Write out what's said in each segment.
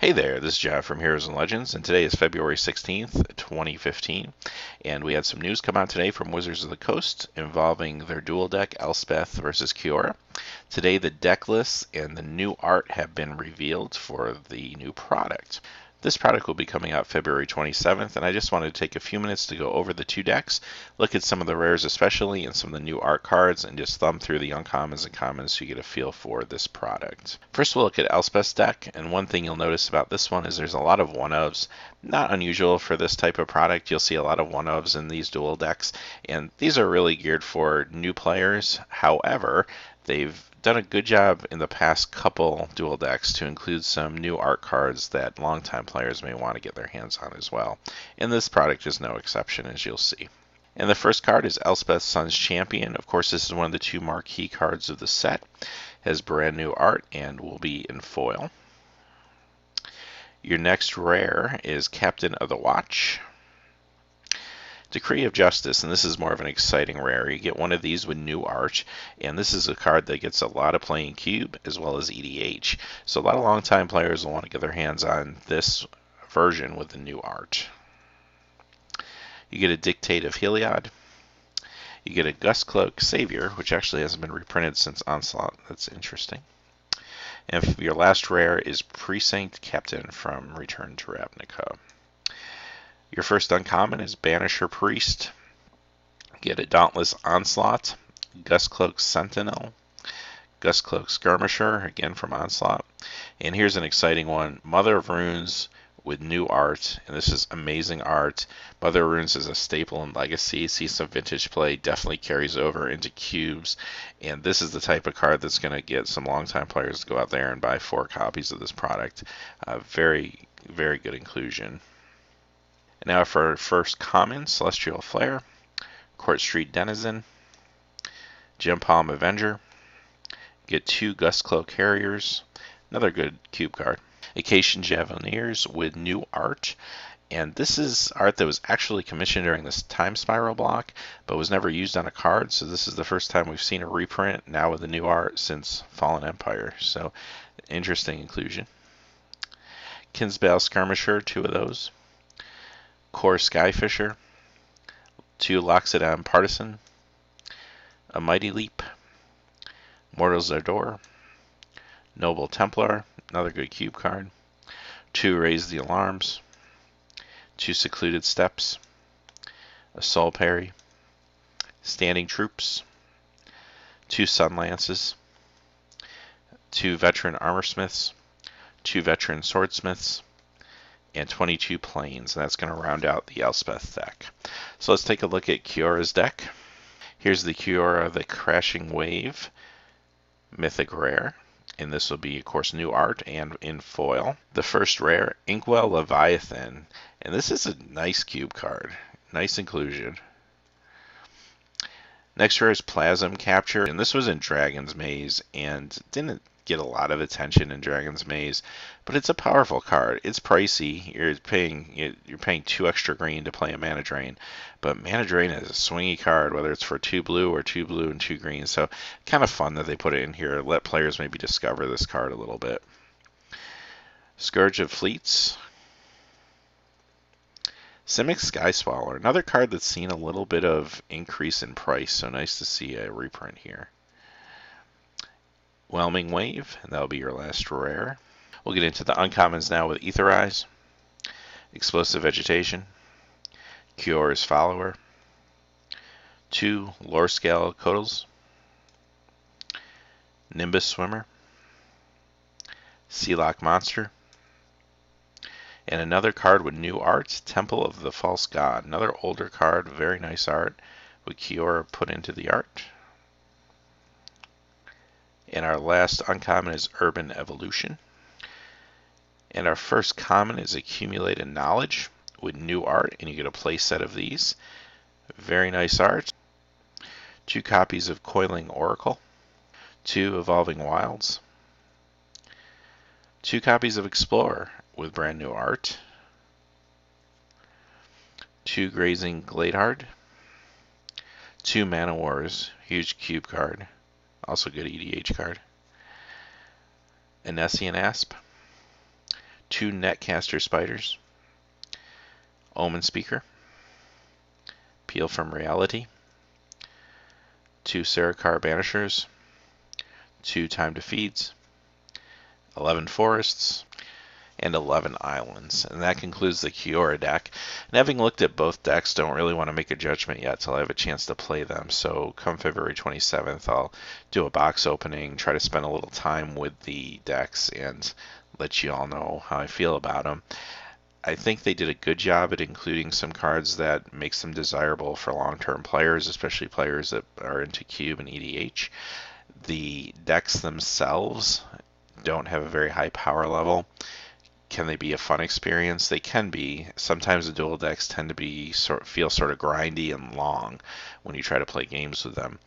Hey there, this is John from Heroes and Legends, and today is February 16th, 2015, and we had some news come out today from Wizards of the Coast involving their Duel deck, Elspeth versus Kiora. Today, the deck lists and the new art have been revealed for the new product. This product will be coming out February 27th, and I just wanted to take a few minutes to go over the two decks, look at some of the rares especially, and some of the new art cards, and just thumb through the uncommons and commons so you get a feel for this product. First, we'll look at Elspeth's deck, and one thing you'll notice about this one is there's a lot of one-ofs. Not unusual for this type of product. You'll see a lot of one-ofs in these dual decks, and these are really geared for new players. However, they've done a good job in the past couple dual decks to include some new art cards that longtime players may want to get their hands on as well. And this product is no exception, as you'll see. And the first card is Elspeth Sun's Champion. Of course, this is one of the two marquee cards of the set. It has brand new art and will be in foil. Your next rare is Captain of the Watch. Decree of Justice, and this is more of an exciting rare. You get one of these with new art, and this is a card that gets a lot of play in Cube as well as EDH. So a lot of longtime players will want to get their hands on this version with the new art. You get a Dictate of Heliod. You get a Gustcloak Savior, which actually hasn't been reprinted since Onslaught. That's interesting. And your last rare is Precinct Captain from Return to Ravnica. Your first uncommon is Banisher Priest. Get a Dauntless Onslaught, Gustcloak Sentinel, Gustcloak Skirmisher, again from Onslaught. And here's an exciting one, Mother of Runes with new art, and this is amazing art. Mother of Runes is a staple in Legacy. See some vintage play, definitely carries over into Cubes, and this is the type of card that's going to get some longtime players to go out there and buy 4 copies of this product. Very, very good inclusion. And now for our first common, Celestial Flare, Court Street Denizen, Gem Palm Avenger, get 2 Gustcloak Harriers, another good cube card. Acacian Javeliers with new art, and this is art that was actually commissioned during this Time Spiral block, but was never used on a card, so this is the first time we've seen a reprint now with the new art since Fallen Empire, so interesting inclusion. Kinsbale Skirmisher, 2 of those. Core Skyfisher, 2 Loxodon Partisan, a Mighty Leap, Mortal's Ardor, Noble Templar, another good cube card, 2 Raise the Alarms, 2 Secluded Steps, a Soul Parry, Standing Troops, 2 Sun Lances, 2 Veteran Armorsmiths, 2 Veteran Swordsmiths, and 22 Planes, and that's going to round out the Elspeth deck. So let's take a look at Kiora's deck. Here's the Kiora, the Crashing Wave, Mythic Rare, and this will be, of course, new art and in foil. The first rare, Inkwell Leviathan, and this is a nice cube card, nice inclusion. Next rare is Plasm Capture, and this was in Dragon's Maze and didn't get a lot of attention in Dragon's Maze, but it's a powerful card. It's pricey. You're paying 2 extra green to play a Mana Drain, but Mana Drain is a swingy card, whether it's for 2 blue or 2 blue and 2 green. So kind of fun that they put it in here. Let players maybe discover this card a little bit. Scourge of Fleets. Simic Skyswallower, another card that's seen a little bit of increase in price, so nice to see a reprint here. Whelming Wave, and that'll be your last rare. We'll get into the uncommons now with Aetherize, Explosive Vegetation, Kiora's Follower, 2 Lore Scale Codals, Nimbus Swimmer, Sealock Monster, and another card with new art, Temple of the False God. Another older card, very nice art with Kiora put into the art. And our last uncommon is Urban Evolution. And our first common is Accumulated Knowledge with new art, and you get a play set of these. Very nice art. 2 copies of Coiling Oracle, 2 Evolving Wilds, 2 copies of Explorer with brand new art, 2 Grazing Gladeheart, 2 Mana Wars, huge cube card, also good EDH card, Anessian Asp, 2 Netcaster Spiders, Omen Speaker, Peel from Reality, 2 Serakar Banishers, 2 Time Defeats, 11 Forests, and 11 Islands. And that concludes the Kiora deck. And having looked at both decks, don't really want to make a judgment yet till I have a chance to play them. So come February 27th, I'll do a box opening, try to spend a little time with the decks, and let you all know how I feel about them. I think they did a good job at including some cards that makes them desirable for long-term players, especially players that are into Cube and EDH. The decks themselves don't have a very high power level. Can they be a fun experience? They can be. Sometimes the dual decks tend to be feel sort of grindy and long when you try to play games with them.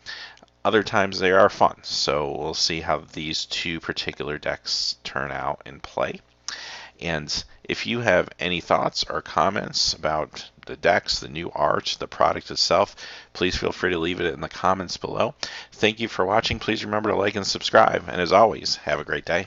Other times they are fun, so we'll see how these 2 particular decks turn out in play. And if you have any thoughts or comments about the decks, the new art, the product itself, please feel free to leave it in the comments below. Thank you for watching. Please remember to like and subscribe. And as always, have a great day.